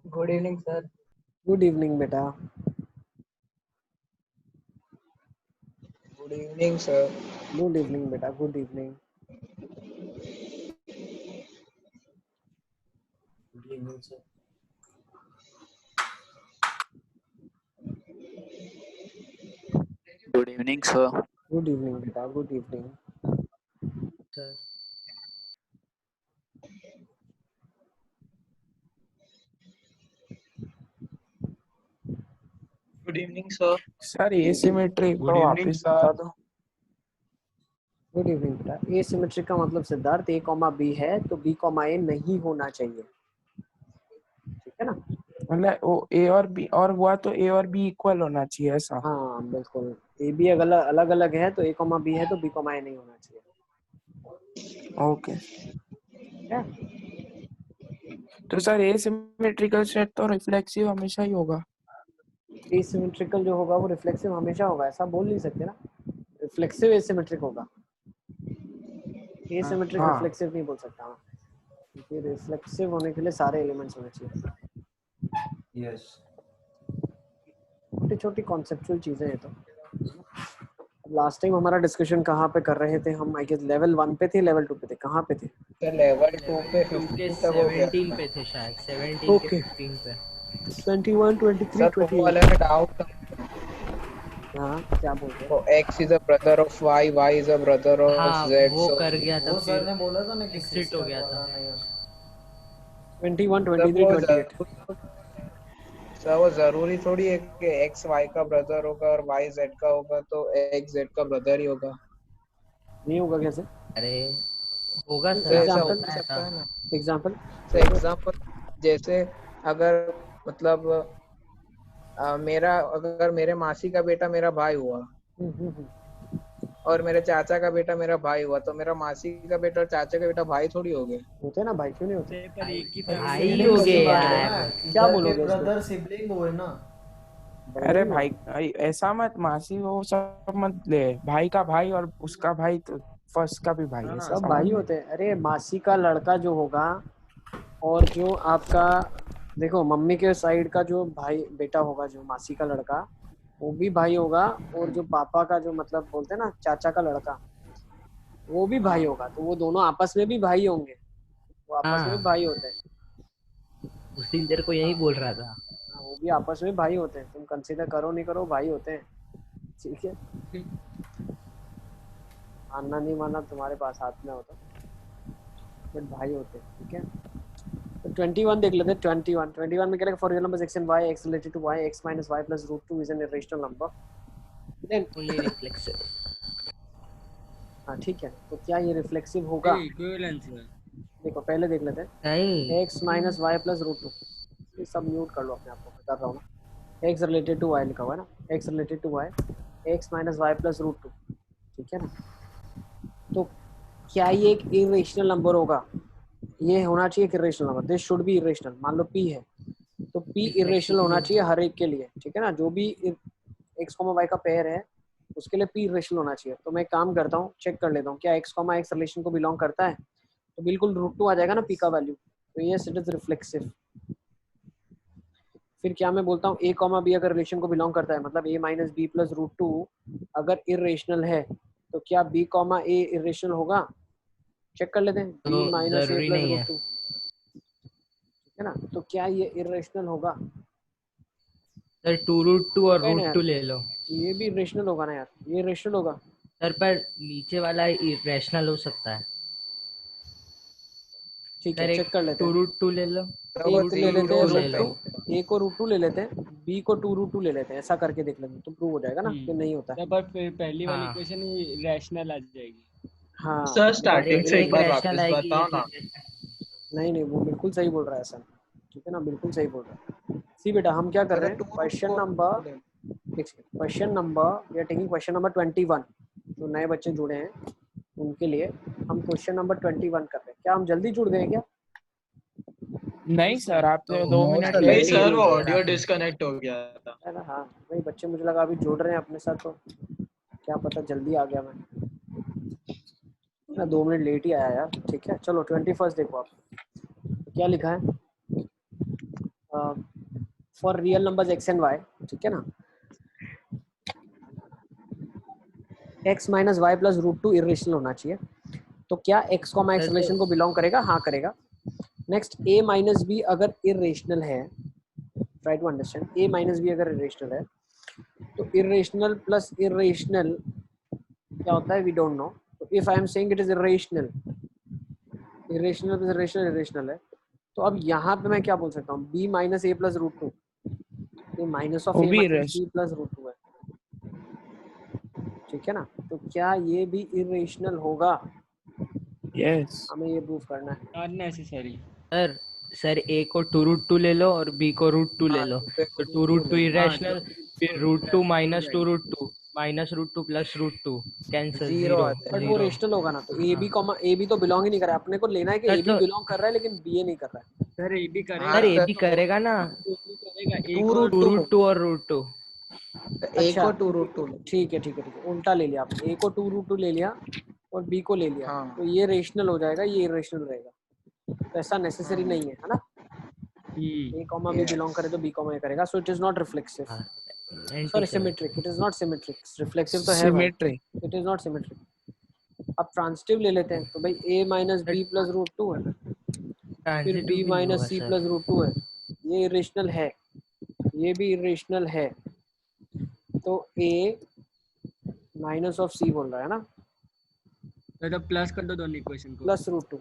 Good evening sir. Good evening बेटा। Good evening sir. Good evening बेटा, good evening. Good evening sir. Good evening sir. Good evening बेटा, good evening sir good evening sir. Sir asymmetry Good को evening, वापस sir. बता दो। Good evening बेटा। ए symmetric का मतलब सिद्धार्थ ए कॉमा बी है तो बी कॉमा ए नहीं होना चाहिए, ठीक है ना। मतलब वो ए और बी और हुआ तो ए और बी इक्वल होना चाहिए ऐसा। हाँ बिल्कुल, ए बी अगर अलग अलग है तो ए कॉमा बी है तो बी कॉमा ए नहीं होना चाहिए, ओके। ठीक है। तो सर एसिमेट्रिकल सेट तो रिफ्लेक्सिव हमेशा ही होगा। एसिमेट्रिकल जो होगा वो रिफ्लेक्सिव हमेशा होगा, ऐसा बोल नहीं सकते ना। रिफ्लेक्सिव एसिमेट्रिक होगा, एसिमेट्रिक हाँ रिफ्लेक्सिव नहीं बोल सकता मैं, क्योंकि रिफ्लेक्सिव होने के लिए सारे एलिमेंट्स होने चाहिए। यस। छोटी छोटी कॉन्सेप्चुअल चीजें हैं। तो लास्ट टाइम हमारा डिस्कशन कहाँ पे कर रहे थे हम? आई गेस लेवल 1 पे थे, लेवल 2 पे थे, कहाँ पे थे? सर लेवल 2 पे 2 के 15 तक हो गया 17 था। पे थे शायद, 17 के ओके 15 पे। 21 23 सर तो वो 28। वाला डाउट था। हाँ क्या बोल रहे तो x is a brother of y, y is a brother of हाँ z. वो So कर गया था, वो सर फिर ने बोला था ना कि एग्जिट हो सिस्टम गया वाला था। नहीं हो। 21 सर 23 वो 28 सर वो जरूरी थोड़ी है कि x y का ब्रदर होगा और y z का होगा तो x z का ब्रदर ही होगा। नहीं होगा कैसे? अरे होगा तो सर, ऐसा आपको हो एग्जाम्पल, भी बताया सकता था। है ना। एग्जाम्पल तो एग्जाम्पल जैसे अगर मतलब अगर मेरे मासी का बेटा मेरा भाई हुआ और मेरे चाचा का बेटा मेरा भाई हुआ तो मेरा मासी का बेटा और चाचा का बेटा भाई थोड़ी हो गए। होते हैं ना भाई, क्यों नहीं होते? पर एक ही पर भाई सिबलिंग हो की गए बात है यार। ना, क्या इधर के बोलोगे इसको? ब्रदर सिबलिंग हुए ना। अरे ब्रदर भाई ऐसा मत, मासी वो सब मत ले, भाई का भाई और उसका भाई तो फर्स्ट का भी भाई ऐसा सब समझ भाई में। होते हैं। अरे मासी का लड़का जो होगा और जो आपका, देखो मम्मी के साइड का जो भाई बेटा होगा, जो मासी का लड़का, वो भी भाई होगा। और जो पापा का जो मतलब बोलते हैं ना चाचा का लड़का, वो भी भाई होगा। तो वो दोनों आपस में भी भाई होंगे, वो आपस में भी हाँ भाई होते हैं। उस दिन तेरे को यही बोल रहा था। हाँ, वो भी आपस में भाई होते हैं, तुम कंसीडर करो नहीं करो भाई होते हैं, ठीक है। मानना नहीं मानना तुम्हारे पास हाथ में होता, बट भाई होते हैं, ठीक है। तो 21 देख लेते हैं। 21 में क्या लिखा? For real numbers x and y, x related to y, x minus y plus root 2 is an irrational number, then only reflexive. हाँ ठीक है। तो क्या ये रिफ्लेक्सिव होगा? इक्विवेलेंस है। देखो पहले देख लेते हैं। नहीं x minus y plus root 2, ये सब म्यूट कर लो अपने आप को, मैं कर रहा हूँ ना। x related to y लिखा हुआ है ना, x related to y, x minus y plus root 2, ठीक है ना। तो क्या ये एक इरेशनल नंबर होगा? ये होना चाहिए एक irrational number, this should be irrational. मान लो p है तो p इरेशनल होना चाहिए हर एक के लिए, ठीक है ना। जो भी x, y का पेयर है उसके लिए p इरेशनल होना चाहिए। तो मैं एक काम करता हूँ, चेक कर लेता हूँ क्या x, x रिलेशन को बिलोंग करता है। तो बिल्कुल √2 आ जाएगा ना p का वैल्यू, तो ये इट इज रिफ्लेक्सिव। फिर क्या मैं बोलता हूँ a, b अगर रिलेशन को बिलोंग करता है, मतलब a माइनस बी प्लस √2 अगर इरेशनल है, तो क्या b, a इरेशनल होगा? चेक कर लेते हैं। b तो माइनस ए जरूरी प्लस नहीं है। √2, ठीक है ना। तो क्या ये इरेशनल होगा? सर 2√2 और है ना यार, √2 ले लो। ये भी इरेशनल होगा ना यार, ये इरेशनल होगा। सर पर नीचे वाला इरेशनल हो सकता है। ठीक है, सर एक चेक कर लेते हैं। 2√2 ले लो। तो वो एक ले जीरो लेते हो हैं ले लो। √2, ए को √2 ले लेते हैं, बी को 2√2 ले लेते हैं, ऐसा करके देख लेते हैं तो प्रूव हो जाएगा ना कि नहीं होता है। पर फिर पहली वाली हाँ इक्वेशन ही रैशनल आ जाएगी। हाँ सर because स्टार्टिंग से एक एक बार रैशनल वापस आएगी, बताओ एक ना। नहीं नहीं, वो बिल्कुल सही बोल रहा है सर, ठीक है ना, बिल्कुल सही बोल रहा है। सी बेटा, हम क्या कर रहे हैं? Question number, question number we are taking question number 21। जो नए बच्चे जुड़े हैं उनके लिए हम क्वेश्चन नंबर 21 कर रहे हैं। क्या हम जल्दी जुड़ गए क्या? नहीं सर, आप तो 2 मिनट नहीं लेट सर, हुए। वो ऑडियो डिस्कनेक्ट हो गया था। है ना, हाँ वही बच्चे मुझे लगा अभी जुड़ रहे हैं अपने साथ, तो क्या पता जल्दी आ गया मैं ना, 2 मिनट लेट ही आया यार। ठीक है चलो 21 देखो आप क्या लिखा है। For real numbers x and y, ठीक है ना, x minus y plus root two irrational होना चाहिए। तो क्या x comma x sir, relation को बिलोंग करेगा? हाँ करेगा। नेक्स्ट a माइनस बी अगर इरेशनल है, try to understand, a minus B अगर इरेशनल है तो इरेशनल प्लस इरेशनल क्या होता है? We don't know. तो if I am saying it is irrational, irrational plus irrational irrational है, तो अब यहाँ पे मैं क्या बोल सकता हूँ? b minus a plus root two, ये माइनस ऑफ वो a भी minus b plus root two है, ठीक है ना। तो क्या ये भी इरेशनल होगा? यस। हमें ये प्रूव करना है। Not necessary. सर सर ए को 2√2 ले लो और बी को √2 ले हाँ, लो, दूसरे को तो 2√2 इरेशनल, फिर √2 माइनस हो 2√2 minus √2 plus √2 cancel, zero zero आ जाएगा। बट वो जीरो। रेशनल होगा ना, तो A B comma A B तो बिलोंग ही नहीं कर रहा है। अपने को लेना है कि सर ए बी तो बिलोंग कर रहा है लेकिन बी ए नहीं कर रहा है। सर ए भी करेगा। सर ए सर, भी करेगा ना, ए भी करेगा, ए टू को रूट 2√2 और √2। ए अच्छा को 2√2 ठीक है ठीक है ठीक है, उल्टा ले लिया आपने, ए को 2√2 ले लिया और बी को ले लिया, हाँ तो ये रेशनल हो जाएगा, ये इरेशनल रहेगा। तो ऐसा नेसेसरी हाँ। नहीं है, है ना। A comma B Yes. Belong करे तो बी कॉमा ए करेगा, so it is not reflexive, हाँ, sorry anti symmetric, it is not symmetric. Reflexive तो है भाई, symmetry. It is not symmetric. अब ट्रांजिटिव ले लेते हैं, तो भाई a minus B plus root two है, फिर ट्रांजिटिव b भी नहीं होगा minus C sir. Plus root two है, ये इरेशनल है, ये भी इरेशनल है, तो a माइनस ऑफ c बोल रहा है ना, तो प्लस कर दो दोनों इक्वेशन को। Plus root two.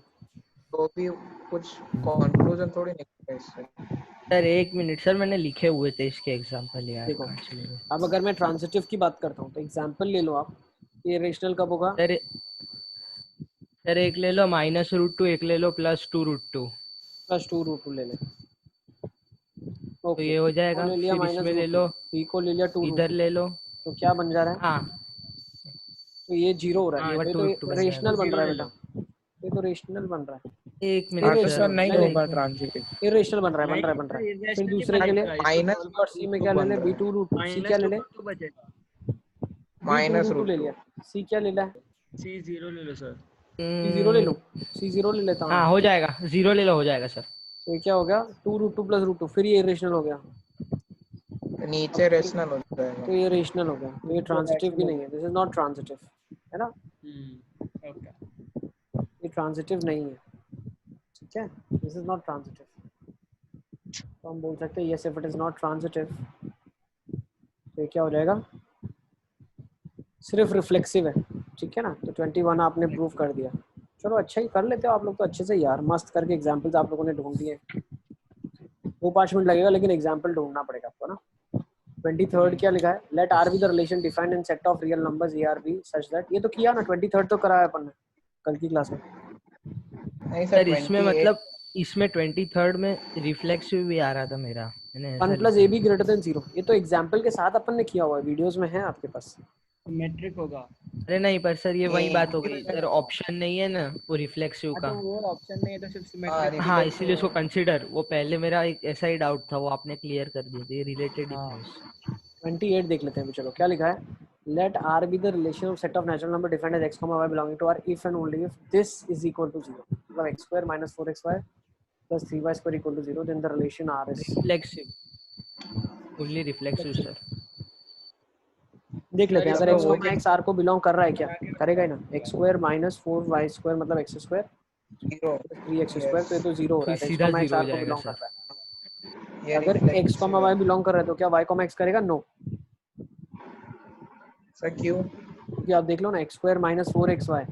तो भी कुछ कंक्लूजन थोड़ी निकलेगा इससे। सर एक मिनट सर, मैंने लिखे हुए थे इसके एग्जांपल यार, देखो कहाँ चले गए? अब अगर मैं ट्रांजिटिव की बात करता हूँ तो एग्जाम्पल ले लो आप, ये रेशनल कब होगा? सर सर एक ले लो -√2, एक ले लो +2√2, प्लस टू रूट टू ले लें, तो ओके। ये हो जाएगा। ले लिया फिर माइनस इसमें ले रूट टू, लो, बी को ले लिया टू रूट इधर टू, ले लो। तो क्या बन जा रहा है? हाँ, तो ये जीरो हो रहा है, हाँ, ये 2√2 तो बन रेशनल जाएगा। बन रहा है ले बेटा, लो। ये तो रेशनल बन रहा है, एक हाँ मिनट तो सर, सर नहीं नहीं, होगा एक मिनट। ट्रांजिटिव। इरेशनल बन रहा है, बन रहा है, बन रहा है। irrational फिर ही दूसरे के लिए बनेगा, माइनस बी डॉट सी में क्या ले ले? B two root two, C क्या ले ले? -2 बचेगा। B two minus root two root ले टू। लिया, सी क्या ले लिया? सी 0 ले लो सर। सी जीरो ले लो, सी जीरो ले लेता हूँ हाँ मैं। हो जाएगा, 0 ले लो, हो जाएगा सर। तो ये क्या हो गया? Two root two plus root two, फिर ये इरेशनल हो गया, नीचे रेशनल हो जाएगा। तो ये रेशनल हो गया, तो ये ट्रांजिटिव भी नहीं है, दिस इज नॉट ट्रांजिटिव, है ना, ओके। ये ट्रांजिटिव नहीं है, ठीक है, दिस इज नॉट ट्रांजिटिव। तो हम बोल सकते हैं yes if it is not transitive, तो ये क्या हो जाएगा? सिर्फ रिफ्लेक्सिव है, ठीक है ना। तो 21 आपने प्रूव कर दिया। चलो अच्छा ही कर लेते हो आप लोग तो अच्छे से यार, मस्त करके एग्जाम्पल्स आप लोगों ने ढूंढ दिए। 2-5 मिनट लगेगा लेकिन एग्जाम्पल ढूंढना पड़ेगा आपको ना। 23rd क्या लिखा है? Let R be the relation defined in set of real numbers A R B such that, ये तो किया ना, 23rd तो कराया अपन ने कल की क्लास में। नहीं सर सर, इसमें 28। मतलब इसमें 23rd में रिफ्लेक्सिव भी आ रहा था मेरा, मैंने ऐसा 1 प्लस लिखा। ए बी ग्रेटर देन 0, ये तो एग्जाम्पल के साथ अपन ने किया हुआ है, वीडियोस में है आपके पास। मेट्रिक होगा। अरे नहीं, पर सर ये वही ए, बात हो गई सर, ऑप्शन नहीं है ना वो रिफ्लेक्सिव का। तो वो ऑप्शन नहीं है तो सिर्फ हाँ, सिमेट्रिक। हाँ reflexive इसीलिए उसको है। कंसीडर, वो पहले मेरा एक ऐसा ही डाउट था, वो आपने क्लियर कर दिया, ये रिलेटेड ही था उससे। 28 देख लेते हैं अभी, चलो क्या लिखा है? Let R be the relation of set of natural number defined as x, y belonging to R if and only if this is equal to 0, मतलब x² - 4xy plus 3y² equal to 0, then the relation R is। Reflexive, fully reflexive sir. देख लेते हैं sir, अगर इसमें x, x R को belong कर रहा है, क्या करेगा ही ना, x² - 4y² मतलब x² जीरो। 3x², तो ये तो 0 हो रहा है, फिर तो x, सीधा x 0 हो R को जाएगा बिलोंग सर। कर रहा है। ये अगर x, reflexive y है। बिलोंग कर रहा है तो क्या y, x करेगा? नो, सर क्यों? क्योंकि आप देख लो ना, x² - 4xy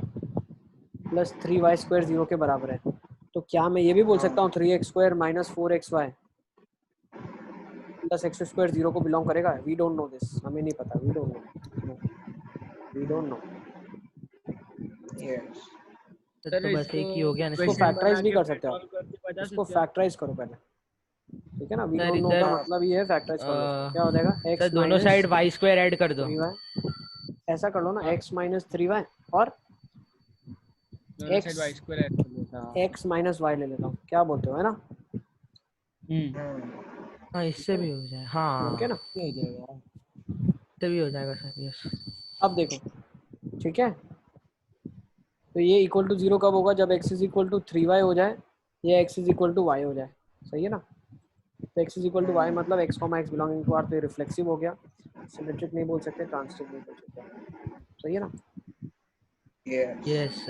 plus 3y² 0 के बराबर है, तो क्या मैं ये भी बोल सकता हूँ 3x² - 4xy प्लस x² 0 को बिलोंग करेगा? वी डोंट नो दिस, हमें नहीं पता, we don't know, we don't know. Yes. Sir तो बस एक ही हो गया ना इसको सर। फैक्टराइज भी कर सकते हो आप, इसको फैक्टराइज करो पहले, ठीक है ना। वी सर डोंट नो का इधर मतलब ये है फैक्टराइज कर लो, क्या हो जाएगा? सर x दोनों साइड y² ऐड कर दो। 3y, ऐसा कर लो ना, x - 3y और दोनों x साइड y² ऐड कर देता। x - y ले लेता हूँ, क्या बोलते हो, है ना? हाँ इससे भी हो जाए, हाँ ओके ना, हो जाएगा। इससे भी हो जाएगा सर, यस। अब देखो, ठीक है, तो ये इक्वल टू 0 कब होगा? जब x is equal to 3y हो जाए या x is equal to y हो जाए, सही है ना। तो x is equal to y मतलब x comma x belonging to R, तो ये रिफ्लेक्सिव हो गया, सिमेट्रिक नहीं बोल सकते, ट्रांजिटिव नहीं बोल सकते, सही है ना? Yes. यस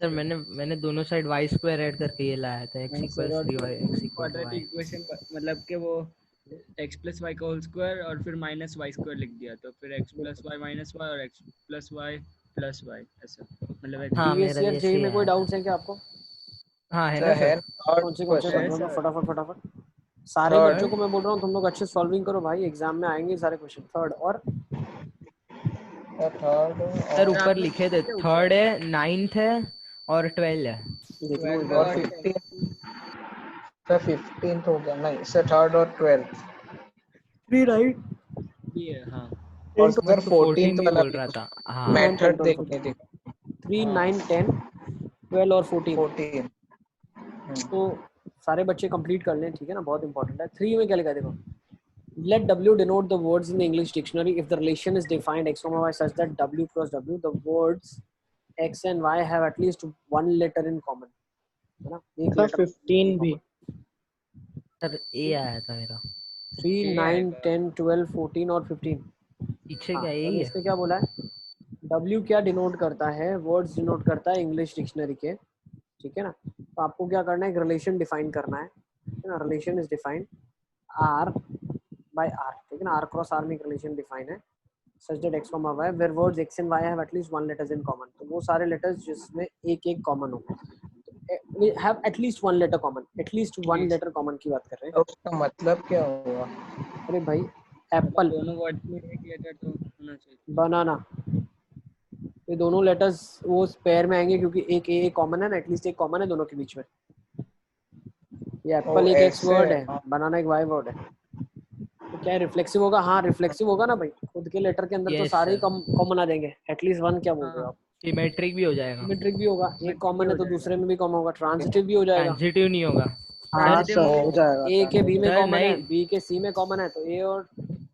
सर मैंने दोनों साइड वाई स्क्वायर ऐड करके ये लाया था, x equals 3y x equal to quadratic y। Equation मतलब कि वो x प्लस वाई का होल स्क्वायर और फिर माइनस वाई स्क्वायर लिख दिया, तो फिर x plus y minus y और x प्लस वाई ऐसा, मतलब x हाँ प्रीवियस मेरा ईयर जैसे जेई ही में कोई आया था। डाउट्स है क्या आपको? हाँ है सर ना है सर। थर्ड कौन से क्वेश्चन। है बताओ, सर। फटाफट सारे Third? बच्चों को मैं बोल रहा हूँ तुम लोग अच्छे सॉल्विंग करो भाई, एग्जाम में आएंगे सारे क्वेश्चन। थर्ड और थर्ड सर और ऊपर लिखे थे, थर्ड है, नाइन्थ है और 12 है। देख लो एक 12 बार। और 15 सर 15th हो गया नहीं सर, थर्ड और 12th 3 राइट, ये है, हाँ और मैं सर तो 14th 14 भी वाला बोल भी रहा कुछ था। हाँ 9 10 मेथड 12 देखने थे 3 9 10 12 और 14, 14। तो सारे बच्चे कंप्लीट कर लें, ठीक है ना, बहुत इंपॉर्टेंट है। 3 में क्या लिखा है देखो, let w denote the words in the English dictionary if the relation is defined x comma y such that w cross w the words x and y have at least one letter in common, है ना, एक sir letter 15 भी। Sir ए आया था मेरा। 3 ये 9 आएगा 10 12 14 और 15। पीछे हाँ क्या तो यही अभी है? इसमें क्या बोला है, W क्या डिनोट करता है, वर्ड्स डिनोट करता है इंग्लिश डिक्शनरी के, ठीक है ना। तो आपको क्या करना है, एक रिलेशन डिफाइन करना है ना, relation is defined R by R, ठीक है ना, R क्रॉस R में एक रिलेशन डिफाइन है such that x comma y where words x and y have at least one letters in common, तो वो सारे लेटर्स जिसमें एक एक कॉमन हो, we have at least one letter common, at least one letter common की बात कर रहे हैं। तो उसका मतलब क्या हुआ? अरे भाई मतलब एप्पल, दोनों वर्ड में एक लेटर तो होना चाहिए। बनाना, ये दोनों लेटर्स वो पेयर में आएंगे क्योंकि एक ए कॉमन है ना, एटलीस्ट एक कॉमन है दोनों के बीच में। ये ओ एप्पल एक एक्स ऐसे वर्ड है। है, बनाना एक वाई वर्ड है, तो क्या रिफ्लेक्सिव होगा? हाँ रिफ्लेक्सिव होगा ना भाई, खुद के लेटर के अंदर तो यस सारे ही सर, कॉमन आ जाएंगे, एटलीस्ट वन क्या बोल रहे हो हाँ आप, सिमेट्रिक भी हो जाएगा, सिमेट्रिक भी होगा, एक सिमेट्रिक भी कॉमन है हो तो जाएगा। दूसरे में भी कॉमन होगा, ट्रांजिटिव भी हो जाएगा। ट्रांजिटिव नहीं होगा। हाँ सर ट्रांजिटिव सर हो जाएगा, ए के बी में सर कॉमन है, नहीं बी के सी में कॉमन है, तो ए और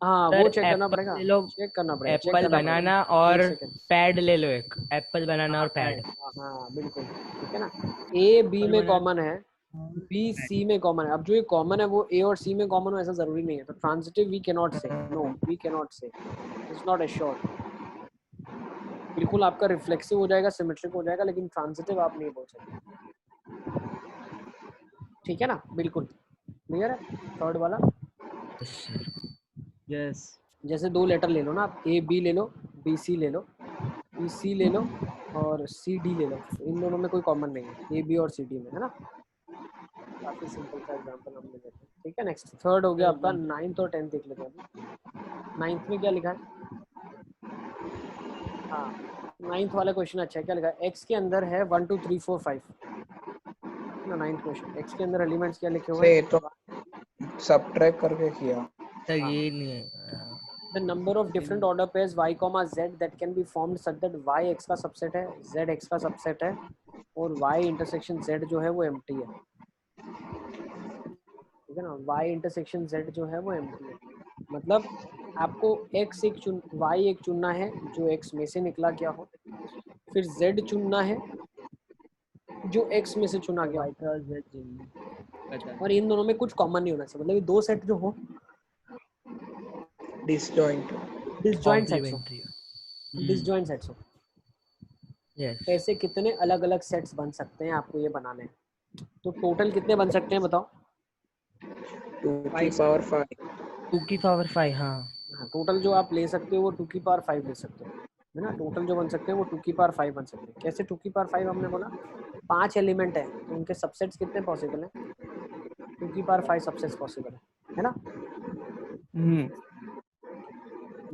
हाँ वो सर, चेक करना एप्पल पड़ेगा, ले लो, चेक करना पड़ेगा, चेक एप्पल करना पड़ेगा, बनाना और एक सेकेंड। पैड ले लो, एक एप्पल बनाना हाँ और पैड। हाँ बिल्कुल, ठीक है ना, ए बी एप्पल में बनाना कॉमन है, बी सी में कॉमन है। अब जो ये कॉमन है वो ए और सी में कॉमन हो ऐसा जरूरी नहीं है, तो ट्रांजिटिव वी कैन नॉट से, नो वी कैन नॉट से, इट्स नॉट एश्योर्ड। बिल्कुल आपका रिफ्लेक्सिव हो जाएगा, सिमेट्रिक हो जाएगा, लेकिन ट्रांजिटिव आप नहीं बोल सकते, ठीक है ना, बिल्कुल क्लियर है। थर्ड वाला, यस जैसे दो लेटर ले लो ना आप, ए बी ले लो, बी सी ले लो, बी सी ले लो और सी डी ले लो, इन दोनों में कोई कॉमन नहीं है ए बी और सी डी में, है ना। काफी सिंपल सा एग्जांपल हम ले लेते हैं, ठीक है। नेक्स्ट थर्ड हो गया आपका, 9th और 10th देख लेते हैं अभी। 9th में क्या लिखा है, हाँ 9th वाला क्वेश्चन अच्छा है, क्या लिखा है, एक्स के अंदर है 1 2 3 4 5 ना, 9th क्वेश्चन, एक्स के अंदर एलिमेंट्स क्या लिखे हुए से हैं, तो सबट्रैक्ट करके किया। सर ये नहीं है। the number of different order pairs y comma z that can be formed such that y x का सबसेट है, z x का सबसेट है और y इंटरसेक्शन z जो है वो एम्प्टी है, ठीक है ना, y इंटरसेक्शन z जो है वो एम्प्टी है, मतलब आपको x एक चुन y एक चुनना है जो x में से निकला गया हो, फिर z चुनना है जो x में से चुना गया वाई हो, क्रॉस जेड चाहिए, और इन दोनों में कुछ कॉमन नहीं होना चाहिए, मतलब ये दो सेट जो हो डिसजॉइंट। डिसजॉइंट सेट्स हो, कॉम्प्लीमेंट्री। डिसजॉइंट सेट्स हो। यस ऐसे कितने अलग अलग सेट्स बन सकते हैं आपको ये बनाने हैं, तो टोटल कितने बन सकते हैं बताओ। 2 की पावर 5। 2 की पावर 5। हाँ हाँ टोटल जो आप ले सकते हो वो 2 की पावर 5 ले सकते हो, है ना, टोटल जो बन सकते हैं वो 2 की पावर 5 बन सकते हैं। कैसे 2 की पावर 5? हमने बोला 5 एलिमेंट है तो उनके सबसेट्स कितने पॉसिबल हैं, 2 की पावर 5 सबसेट्स पॉसिबल है ना।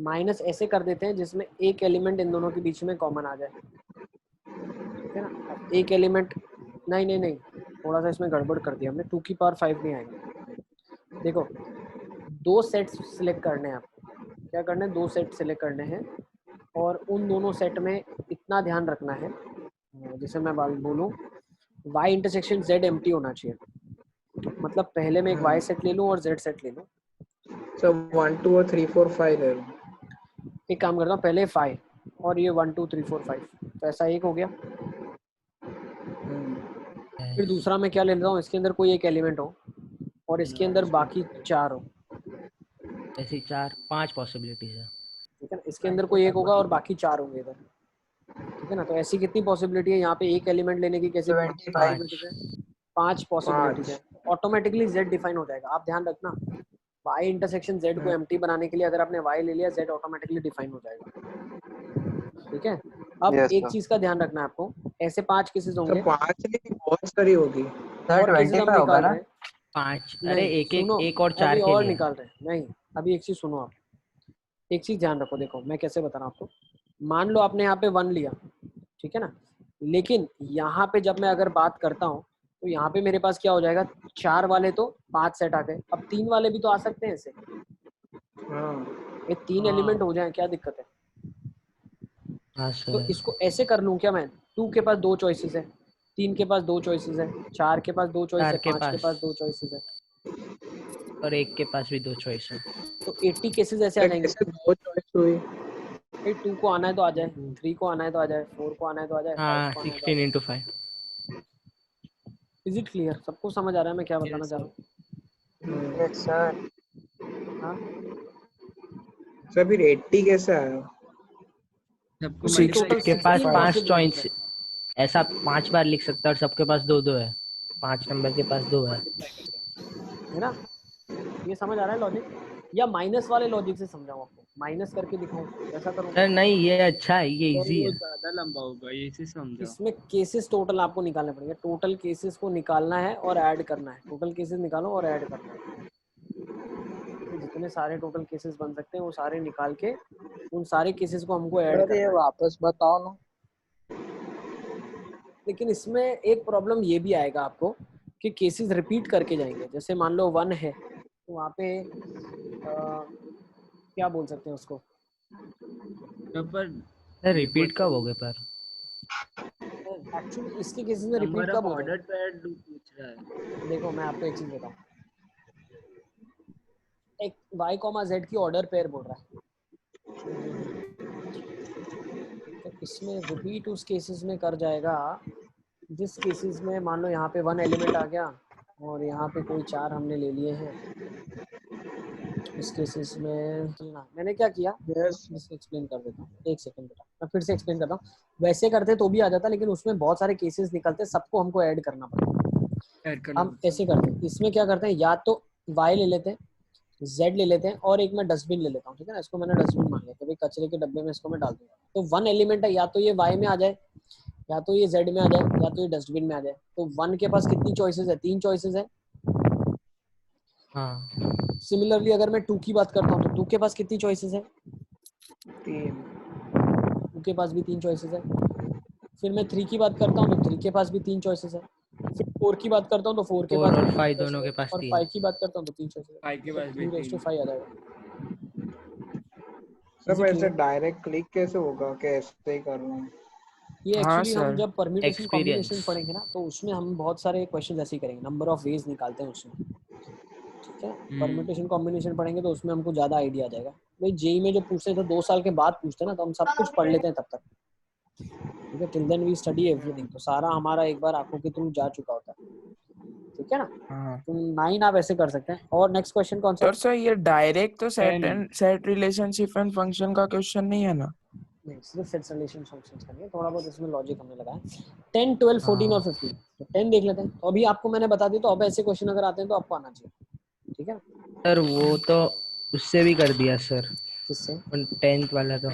माइनस ऐसे कर देते हैं जिसमें एक एलिमेंट इन दोनों के बीच में कॉमन आ जाए, ठीक है ना। अब एक एलिमेंट नहीं थोड़ा सा इसमें गड़बड़ कर दिया हमने, 2 की पावर 5 नहीं आएंगे। देखो दो सेट्स सिलेक्ट करने हैं आपको, क्या करना है, दो सेट सिलेक्ट करने हैं और उन दोनों सेट में इतना ध्यान रखना है, जैसे मैं बोलूँ y इंटरसेक्शन z एम्प्टी होना चाहिए, मतलब पहले मैं एक y सेट ले लूँ और z सेट ले लूँ। सो 1 2 और 3 4 5 ले लो। एक काम करता हूँ, पहले 5 और ये 1 2 3 4 5, तो ऐसा एक हो गया। फिर दूसरा मैं क्या ले लेता हूँ, इसके अंदर कोई एक एलिमेंट हो, और इसके अंदर बाकी 4 हो, ऐसी 4-5 पॉसिबिलिटीज है। ठीक है ना। इसके अंदर कोई एक होगा और बाकी 4 होंगे इधर, ठीक है ना। तो ऐसी कितनी पॉसिबिलिटी है यहाँ पे एक एलिमेंट लेने की, कैसी 75 पॉसिबिलिटीज है? 5 पॉसिबिलिटीज है। ऑटोमेटिकली z डिफाइन हो जाएगा। आप ध्यान रखना, y इंटरसेक्शन z को एम्प्टी बनाने के लिए अगर आपने y ले लिया, z ऑटोमेटिकली डिफाइन हो जाएगा, ठीक है। अब Yes, एक sir. चीज का ध्यान रखना है आपको, ऐसे 5 केसेस तो होंगे 5 नहीं बहुत सारी होगी। सर और केसेस हम 25 होगा निकाल ना? रहे हैं। 5 अरे नहीं, एक एक सुनो, एक और 4 अभी के और लिए। निकाल रहे हैं। नहीं, अभी एक चीज सुनो आप, एक चीज ध्यान रखो। देखो मैं कैसे बता रहा हूँ आपको। मान लो आपने यहाँ पे 1 लिया, ठीक है ना, लेकिन यहाँ पे जब मैं अगर बात करता हूँ तो यहाँ पे मेरे पास क्या हो जाएगा, 4 वाले तो 5 सेट आ गए, अब 3 वाले भी तो आ सकते हैं ऐसे, हाँ ये 3 एलिमेंट हो जाए, क्या दिक्कत है? हाँ तो सर। इसको ऐसे कर लूँ क्या मैं, 2 के पास 2 चॉइसेस है, 3 के पास 2 चॉइसेस है, 4 के पास 2 चॉइस 4 है, के 5 के पास पास 2 चॉइसेस है, और 1 के पास भी 2 चॉइस है। तो 80 केसेस ऐसे आ तो जाएंगे। कैसे दो चॉइस हुई? भाई 2 को आना है तो आ जाए, 3 को आना है तो आ जाए, 4 को आना है तो आ जाए, 5 हाँ को आना है तो आ 16 जाए। into 5। Is it clear? सबको समझ आ रहा है मैं क्या बताना Yes, चाह sir. रहा हूँ? Yes, sir. हाँ, सर फिर 80 कैसे आया? सबको क्योंकि Six- मल्टीप्लाई टोटल के पास 16 5 पॉसिबिलिटीज चॉइस, है। ऐसा 5 बार लिख सकता है और सबके पास 2-2 है। 5 नंबर के पास 2 है। है ना, ये समझ आ रहा है लॉजिक? या माइनस वाले लॉजिक से समझाऊं आपको, माइनस करके दिखाऊं, ऐसा करूं? सर नहीं ये अच्छा है, ये और इजी वो है। ज्यादा लंबा होगा, ये से समझाओ। इसमें केसेस टोटल आपको निकालने पड़ेंगे, टोटल केसेस को निकालना है और ऐड करना है। टोटल केसेस निकालो और ऐड करना है, तो जितने सारे टोटल केसेस बन सकते हैं वो सारे निकाल के उन सारे केसेस को हमको ऐड अरे करना है। वापस बताओ ना। लेकिन इसमें एक प्रॉब्लम ये भी आएगा आपको कि केसेस रिपीट करके जाएंगे। जैसे मान लो 1 है तो वहाँ पे क्या बोल सकते हैं उसको, तो पर सर रिपीट कब हो गए पर? एक्चुअली इसके केसेस में रिपीट नंबर ऑफ कब होते ऑर्डर हैं? पेयर पूछ रहा है। देखो मैं आपको एक चीज बताऊं, एक y, z की ऑर्डर पेयर बोल रहा है, तो इसमें रिपीट उस केसेस में कर जाएगा जिस केसेस में मान लो यहाँ पे 1 एलिमेंट आ गया और यहाँ पे कोई 4 हमने ले लिए हैं। इस केसेस में मैंने क्या किया, यस एक्सप्लेन कर देता हूँ, एक सेकंड बेटा, मैं फिर से एक्सप्लेन करता हूँ। वैसे करते तो भी आ जाता, लेकिन उसमें बहुत सारे केसेस निकलते, सबको हमको ऐड करना पड़ता। ऐड करना हम ऐसे करते हैं, इसमें क्या करते हैं, या तो y ले लेते हैं, z ले लेते हैं और एक मैं डस्टबिन ले लेता हूँ, ठीक है ना। इसको मैंने डस्टबिन मान लिया कि भाई कचरे के डब्बे में इसको मैं डाल दूंगा। तो 1 एलिमेंट है, या तो ये y में आ जाए, या तो ये z में आ जाए, या तो ये डस्टबिन में आ जाए। तो 1 के पास कितनी चॉइसेस है, 3 चॉइसेस है। हाँ सिमिलरली अगर मैं 2 की बात करता हूँ तो 2 के पास कितनी चॉइसेस है, 3 2 के पास भी 3 चॉइसेस है। फिर मैं 3 की बात करता हूँ तो 3 के पास भी 3 चॉइसेस है। फिर 4 की बात करता हूँ तो 4 के 4 पास और भी 3 5 चॉइसेस दोनों है, के पास और 3। 5 की बात करता हूँ तो 3 चॉइसेस है। 5 के पास भी 3/5 आ जाएगा। सब Is it ऐसे clear? डायरेक्ट क्लिक कैसे होगा कि ऐसे ही करना है? ये हाँ एक्चुअली हम सर, जब परम्यूटेशन एक्सपीरियंस। कॉम्बिनेशन पढ़ेंगे ना तो उसमें हम बहुत सारे क्वेश्चन ऐसे ही करेंगे, नंबर ऑफ वेज निकालते हैं उसमें, ठीक है। परम्यूटेशन कॉम्बिनेशन पढ़ेंगे तो उसमें हमको ज्यादा आइडिया आ जाएगा। भाई जेई में जो पूछते हैं तो 2 साल के बाद पूछते हैं ना, तो हम सब कुछ पढ़ लेते हैं तब तक, ठीक है। Till then we study everything, तो सारा हमारा एक बार आंखों के थ्रू जा चुका होता है, ठीक है ना। हाँ तो 9 आप ऐसे कर सकते हैं। और नेक्स्ट क्वेश्चन कौन सा है? सर ये डायरेक्ट तो set 10 and set relationship and function का क्वेश्चन नहीं है ना? नहीं, सिर्फ सेट रिलेशन फंक्शंस करनी है, थोड़ा बहुत इसमें लॉजिक हमने लगाया। 10, 12, 14 और 15, तो 10 देख लेते हैं। तो अभी आपको मैंने बता दी, तो अब ऐसे क्वेश्चन अगर आते हैं तो आपको आना चाहिए, ठीक है। सर वो तो उससे भी कर दिया सर, किससे? 10th वाला तो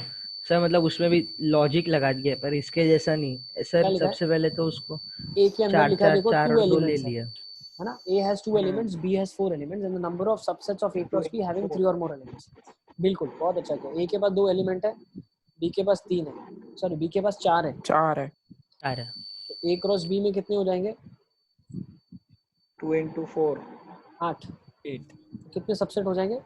सर मतलब उसमें भी लॉजिक लगा दिया, पर इसके जैसा नहीं क्या सर। लिखा है? सबसे पहले तो उसको ए के अंदर 4 लिखा है, 4 देखो 4 2 और 2 ले एलिमेंट्स लिया। है ना। A has 2 elements, B has 4 elements, and the number of subsets of A cross B having 3 or more elements. बिल्कुल, बहुत अच्छा किया। A के पास 2 एलिमेंट है, B के पास 3 है, सॉरी B के पास 4 है, 4 है। 4 है। तो A क्रॉस B में कितने हो जाएंगे? 2 into 4 8। 8 कितने सबसेट हो जाएंगे?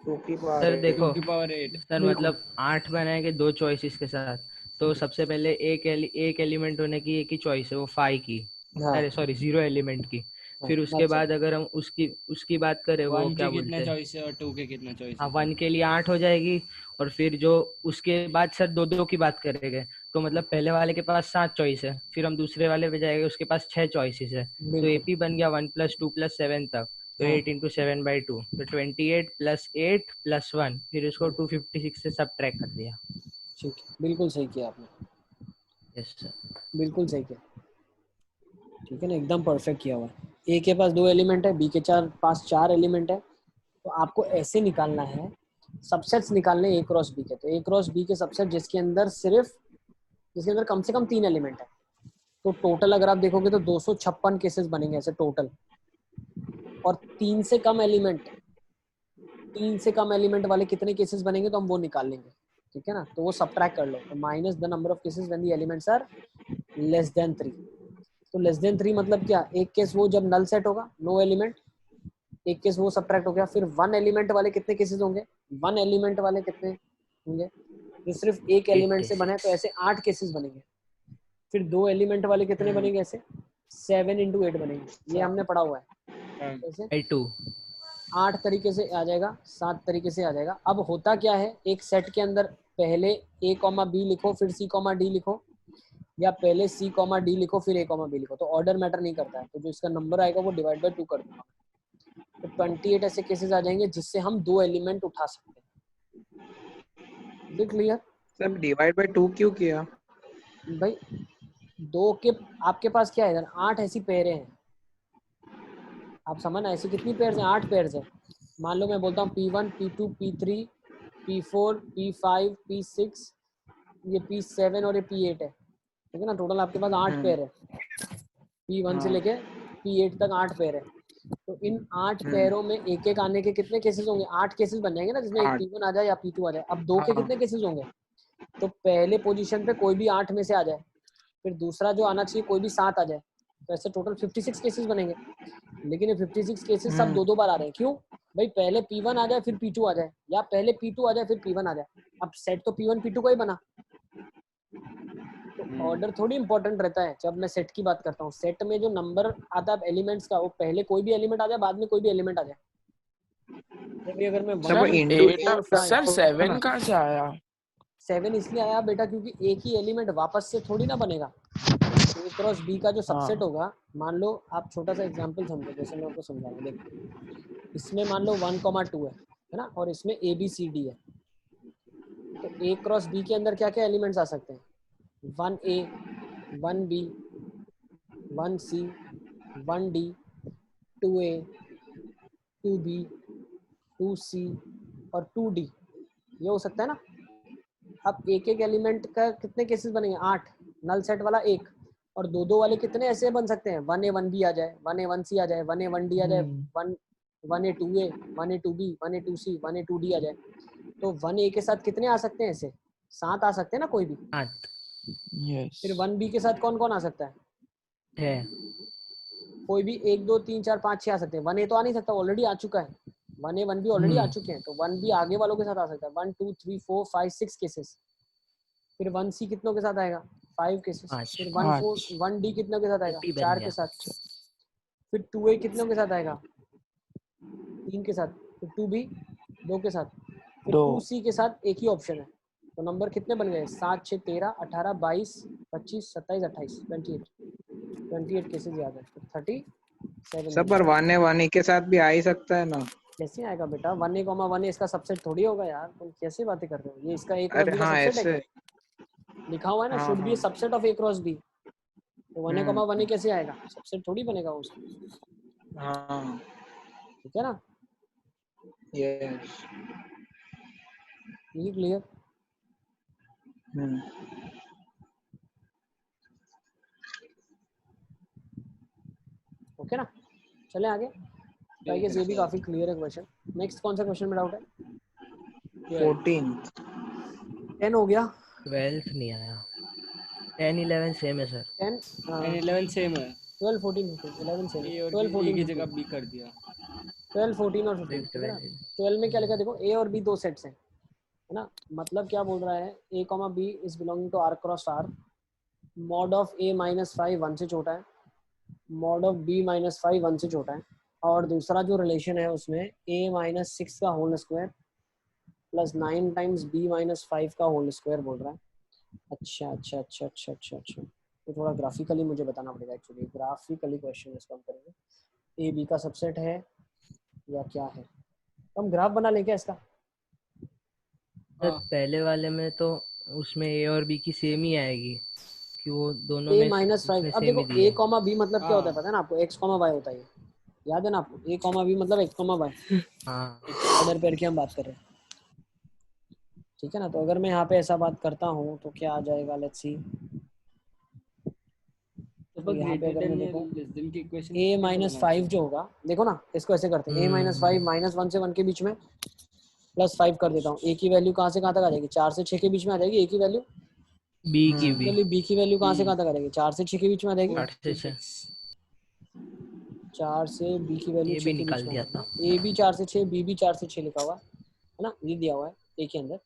2 की पावर सर 8 देखो 2 की पावर 8। सर, बिल्कुल। मतलब 8 बनाएंगे 2 चॉइसेस के साथ, तो सबसे पहले एक एलिमेंट होने की एक ही चॉइस है, वो 5 की, हाँ, अरे सॉरी 0 एलिमेंट की। फिर उसके that's it। बाद अगर हम उसकी बात करें, वो 1 क्या के कितना बोलते हैं, चॉइस है और 2 के कितना चॉइस हाँ है? 1 के लिए 8 हो जाएगी। और फिर जो उसके बाद सर 2 2 की बात करेंगे, तो मतलब पहले वाले के पास 7 चॉइस है, फिर हम दूसरे वाले पे जाएंगे उसके पास 6 चॉइसेस है, तो बिल्कुल एपी बन गया 1 + 2 + 7 तक, तो हाँ 8 × 7/2, तो 28 + 8 + 1, फिर इसको 256 से सब्ट्रैक्ट कर दिया। ठीक है, बिल्कुल सही किया आपने, यस सर। बिल्कुल सही किया, ठीक है ना, एकदम परफेक्ट किया हुआ है। ए के पास 2 एलिमेंट है, बी के पास 4 एलिमेंट है, तो आपको ऐसे निकालना है, सबसेट्स निकालने ए क्रॉस बी के, तो ए क्रॉस बी के सबसेट जिसके अंदर कम से कम 3 एलिमेंट है, तो टोटल अगर आप देखोगे तो 256 केसेस बनेंगे ऐसे टोटल, और 3 से कम एलिमेंट वाले कितने केसेस बनेंगे तो हम वो निकाल लेंगे, ठीक है ना, तो वो सब्ट्रैक्ट कर लो, तो minus the number of cases when the elements are less than 3, तो लेस देन 3 मतलब क्या, एक केस वो जब नल सेट होगा, नो एलिमेंट, एक केस वो सब्ट्रैक्ट हो गया, फिर 1 एलिमेंट वाले कितने केसेस होंगे, 1 एलिमेंट वाले कितने होंगे, जो सिर्फ एक 8 एलिमेंट से बने, तो केसेस। ऐसे 8 केसेस बनेंगे, फिर 2 एलिमेंट वाले कितने बनेंगे, ऐसे 7 × 8 बनेंगे, ये हमने पढ़ा हुआ है, ऐसे 2 8 तरीके से आ जाएगा, 7 तरीके से आ जाएगा। अब होता क्या है, एक सेट के अंदर पहले a, b लिखो, फिर c, d लिखो, या पहले c, d लिखो, फिर a, b लिखो, तो ऑर्डर मैटर नहीं करता है, तो जो इसका नंबर आएगा वो डिवाइड बाय 2 कर दूंगा, तो 28 ऐसे केसेस आ जाएंगे जिससे हम 2 एलिमेंट उठा सकते हैं। क्लियर सब डिवाइड बाय 2 क्यों किया? भाई, 2 के आपके पास क्या है इधर, 8 ऐसी पेयरें हैं, आप समझना, ऐसी कितनी पेयर्स हैं, 8 पेयर्स हैं, मान लो मैं बोलता हूँ P1, P2, P3, P4, P5, P6, ये P7 और ये P8 है, ठीक है ना, टोटल आपके पास 8 पेयर है, P1 से हाँ। लेके P8 तक 8 पेयर है, तो इन 8 पेयरों में एक एक आने के कितने केसेस होंगे, 8 केसेस बन जाएंगे ना, जिसमें एक 8। P1 आ जाए या P2 आ जाए। अब 2 के हाँ। कितने केसेस होंगे, तो पहले पोजीशन पे कोई भी 8 में से आ जाए, फिर दूसरा जो आना चाहिए कोई भी 7 आ जाए, तो ऐसे टोटल 56 केसेस बनेंगे, लेकिन ये 56 केसेस सब 2-2 बार आ रहे हैं, क्यों भाई, पहले P1 आ जाए फिर P2 आ जाए, या पहले P2 आ जाए फिर P1 आ जाए, अब सेट तो P1 P2 का ही बना, तो ऑर्डर थोड़ी इंपॉर्टेंट रहता है। जब मैं सेट की बात करता हूँ, सेट में जो नंबर आता है एलिमेंट्स का, वो पहले कोई भी एलिमेंट आ जाए, बाद में कोई भी एलिमेंट आ जाए, जैसे अगर मैं 1 सब 2 इंटू 3 4 सर 5 7 कहाँ से आया? 7 इसलिए आया बेटा क्योंकि एक ही एलिमेंट वापस से थोड़ी ना बनेगा, ए क्रॉस बी का जो सबसेट हाँ होगा, मान लो आप छोटा सा एग्जांपल समझो, जैसे मैं आपको समझा रहा हूँ, देखो इसमें मान लो 1, 2 है ना, और इसमें ABCD है, तो ए क्रॉस बी के अंदर क्या क्या एलिमेंट्स आ सकते हैं, 1A, 1B, 1C, 1D, 2A, 2B, 2C और 2D, ये हो सकता है ना। अब एक एक एलिमेंट का कितने केसेस बनेंगे, 8, नल सेट वाला 1, और 2-2 वाले कितने ऐसे बन सकते हैं, 1A 1B आ जाए, 1A 1C आ जाए, 1A 1D आ जाए, 1A 2A, 1A 2B, 1A 2C, 1A 2D आ जाए, तो 1A के साथ कितने आ सकते हैं, ऐसे 7 आ सकते हैं ना कोई भी। 8 यस फिर 1B के साथ कौन कौन आ सकता है, है। कोई भी 1 2 3 4 5 6 आ सकते हैं, 1A तो आ नहीं सकता, ऑलरेडी आ चुका है, 1A 1B ऑलरेडी आ चुके हैं, तो 1B आगे वालों के साथ आ सकता है, 1 2 3 4 5 6 केसेस। फिर 1C कितनों के साथ आएगा, 5 केसेस। 5 फिर 5 1D कितनों के साथ आएगा, 50 बन 4 के गया। साथ। फिर 2A कितनों के साथ आएगा, 3 के साथ। फिर 2B 2 के साथ। फिर 2 2C के साथ एक ही ऑप्शन है, तो नंबर कितने बन गए, 7 6 13 18 22 25 27 28 28 केसेस याद है, तो 37 सब बन पर गए। 1 के साथ भी आ ही सकता है ना। कैसे आएगा बेटा, 1A 1A इसका सबसेट थोड़ी होगा यार, तुम कैसे बातें कर रहे हो, ये इसका A क्रॉस अरे B का हाँ सबसेट है ऐसे। क्या, लिखा हुआ है ना, हाँ शुड बी ए हाँ। Subset of A cross B, तो 1A 1A कैसे आएगा, सबसेट थोड़ी बनेगा उसका, हाँ। ठीक है ना, यस। ये क्लियर। ओके ना, चले आगे, आई गेस ये भी काफी क्लियर है क्वेश्चन। नेक्स्ट कौन सा क्वेश्चन में डाउट है, 14। 10 हो गया, 12th नहीं आया। 10 11 सेम है सर। 10 10 11 सेम है, 12 14 15 11 से ए और 12 ए 14 की 15, जगह बी कर दिया। 12 14 और 15, फिर ठीक है ना। 12 12 में क्या लिखा है देखो, A और B 2 सेट्स हैं, है ना, मतलब क्या बोल रहा है, A, B is belonging to R cross R, mod of A - 5 1 से छोटा है, मॉड ऑफ B - 5 1 से छोटा है, और दूसरा जो रिलेशन है उसमें A - 6 का whole square plus 9 times B - 5 का होल स्क्वायर बोल रहा है, अच्छा अच्छा अच्छा अच्छा अच्छा अच्छा, तो थोड़ा ग्राफिकली मुझे बताना पड़ेगा एक्चुअली, ग्राफिकली क्वेश्चन इसको हम करेंगे। ए बी का सबसेट है या क्या है, तो हम ग्राफ बना लें क्या इसका? सर हाँ पहले वाले में तो उसमें ए और बी की सेम ही आएगी कि वो दोनों ए में माइनस फाइव, उसने अब सेम देखो ही दी ए है। कॉमा बी मतलब क्या होता है हाँ पता है ना आपको? एक्स कॉमा वाई होता है, याद है ना आपको? ए कॉमा बी मतलब एक्स कॉमा वाई, हाँ ऑर्डर पेयर की हम बात कर रहे हैं, ठीक है ना? तो अगर मैं यहाँ पे ऐसा बात करता हूँ तो क्या आ जाएगा, लेट्स सी। तो यहाँ पे ग्रेटर अगर देन मैं या देखूँ लेस देन की इक्वेशन ए कैसे माइनस बनाना फाइव चाहिए? जो होगा, देखो ना इसको ऐसे करते हैं, ए माइनस फाइव माइनस वन से वन के बीच में प्लस फाइव कर देता हूँ। ए की वैल्यू कहाँ से कहाँ तक आ जाएगी? 4 से 6 के बीच में आ जाएगी ए की वैल्यू। बी की भी सिमिलरली बी की वैल्यू कहाँ से बी कहाँ तक आ जाएगी? 4 से 6 के बीच में आ जाएगी। 4 8 से to 6 6 4 से बी की वैल्यू ये 6 भी के बीच निकाल में आ दिया था। जाएगी। ए भी 4 से 6, बी भी 4 से 6 लिखा हुआ है ना, ये दिया हुआ है ए के अंदर।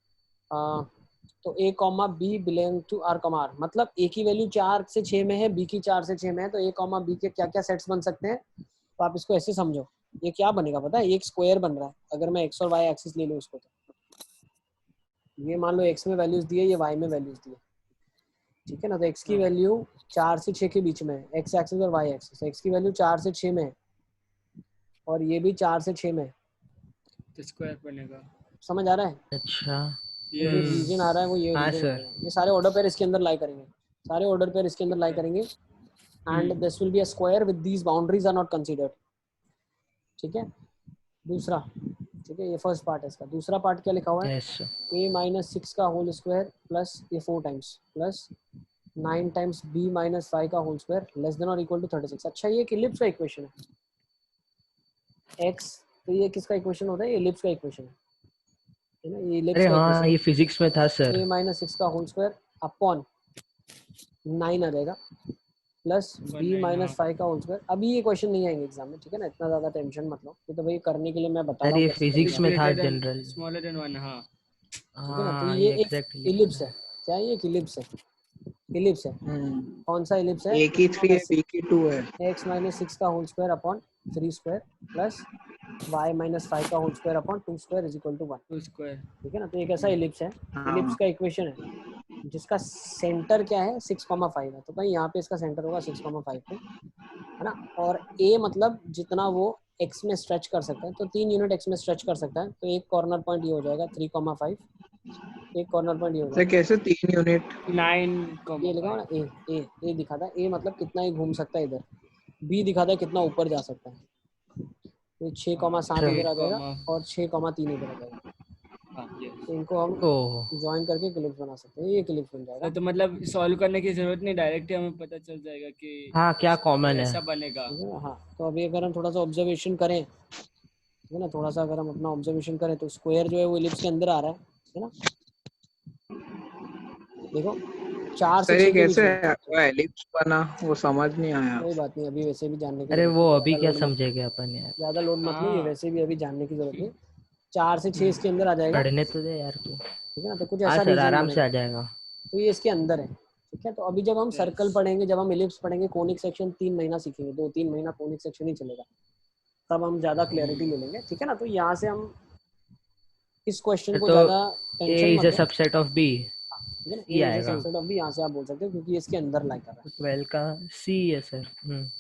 तो A comma B belong to R comma R, मतलब ए की वैल्यू 4 से 6 में है, बी की 4 से 6 में है, तो ए कॉमा बी के क्या क्या सेट्स बन सकते हैं? तो आप इसको ऐसे समझो, ये क्या बनेगा पता है? एक स्क्वायर बन रहा है, अगर मैं एक्स और वाई एक्सिस ले लूँ इसको, तो ये मान लो एक्स में वैल्यूज दिए, ये वाई में वैल्यूज दिए, ठीक है ना? तो एक्स की वैल्यू 4 से 6 के बीच में है, एक्स एक्सिस और वाई एक्सिस। एक्स की वैल्यू 4 से 6 में है और ये भी 4 से 6 में है, तो स्क्वायर बनेगा। समझ आ रहा है? अच्छा तो जो रीजन आ रहा है वो ये हाँ रीजन आ सर। रहा है, ये सारे ऑर्डर पेयर इसके अंदर लाई करेंगे, सारे ऑर्डर पेयर इसके अंदर लाई करेंगे, and this will be a square with these boundaries are not considered, ठीक है? दूसरा, ठीक है, ये फर्स्ट पार्ट है इसका। दूसरा पार्ट क्या लिखा हुआ है? यस a माइनस 6 का होल स्क्वायर प्लस ये 4 times plus 9 times b minus 5 का होल स्क्वायर लेस देन और इक्वल टू 36। अच्छा, ये एक इलिप्स का इक्वेशन है x, तो ये किसका इक्वेशन होता है? ये इलिप्स का इक्वेशन है ना, ये इलिप्स अरे का हाँ इक्वेशन ये फिजिक्स में था सर। है। a माइनस 6 का होल स्क्वायर अपॉन 9 आ जाएगा प्लस b 9 माइनस हाँ 5 का होल स्क्वायर। अभी ये क्वेश्चन नहीं आएंगे एग्जाम में, ठीक है ना? इतना ज्यादा टेंशन मत लो, ये तो भाई करने के लिए मैं बता सर रहा हूँ ये कैसे करना फिजिक्स है, में था greater than general. Smaller than 1 हाँ। ठीक है ना? तो हाँ ये ये एक एग्जैक्टली इलिप्स पता है। है। क्या ये एक इलिप्स है? इलिप्स है। कौन सा इलिप्स है? ए की x 3 है, माइनस बी की 2 है। एक्स माइनस 6 का whole square upon 3 square plus y minus 5 का whole square upon 2 square is equal to 1, two square ठीक है ना? तो एक ऐसा इलिप्स है, इलिप्स हाँ का इक्वेशन है जिसका सेंटर क्या है? 6,5 है, तो भाई यहाँ पे इसका सेंटर होगा 6,5 पे, है ना? और a मतलब जितना वो x में स्ट्रेच कर सकता है, तो 3 यूनिट x में स्ट्रेच कर सकता है, तो एक कॉर्नर पॉइंट ये हो जाएगा 3,5, एक कॉर्नर पॉइंट ये हो से जाएगा, कैसे 3 यूनिट? 9,5 ये लिखा हुआ ना ए दिखाता है, ए मतलब कितना ही घूम सकता है इधर, बी दिखाता है कितना ऊपर जा सकता है, तो 6,7 अच्छा इधर आ जाएगा 6, और 6,3 इधर आ जाएगा, हाँ यस। तो इनको हम ओह ज्वाइन करके क्लिप्स बना सकते हैं, ये क्लिप्स बन जाएगा। तो मतलब सॉल्व करने की जरूरत नहीं, डायरेक्ट ही हमें पता चल जाएगा कि हाँ क्या कॉमन है। ऐसा बनेगा। ठीक है ना? हाँ, तो अभी अगर हम थोड़ा सा ऑब्जर्वेशन करें, ठीक है ना, थोड़ा सा अगर हम अपना ऑब्जर्वेशन करें, तो स्क्वायर जो है वो इलिप्स के अंदर आ रहा है ना? देखो 4 से सर ये 6 के बीच कैसे में, एलिप्स बना, वो समझ नहीं आया। कोई बात नहीं, अभी वैसे भी जानने की अरे जरूरत वो नहीं, अभी ज़्यादा क्या लोड मत लो, समझेंगे अपन यार। ज़्यादा लोड मत लो, ये हाँ वैसे भी अभी जानने की जरूरत नहीं। 4 से 6 इसके अंदर आ जाएगा, पढ़ने तो दे यार तू। ठीक है ना? तो कुछ हाँ ऐसा सर रीजन आराम से बनेगा, आ जाएगा। तो ये इसके अंदर है, ठीक है? तो अभी जब हम सर्कल यस। पढ़ेंगे, जब हम इलिप्स पढ़ेंगे, कोनिक सेक्शन 3 महीना सीखेंगे, 2-3 महीना कोनिक सेक्शन ही चलेगा, तब हम ज़्यादा क्लैरिटी ले लेंगे, ठीक है ना? तो यहाँ से हम इस क्वेश्चन को तो ज़्यादा ए टेंशन इज मत अ लो, सबसेट ऑफ बी। ठीक है ना? सी ए इज अ आएगा। सबसेट ऑफ बी, यहाँ से आप बोल सकते हो क्योंकि ये इसके अंदर लाई कर रहा है, 12 का सी है सर। ठीक है ना?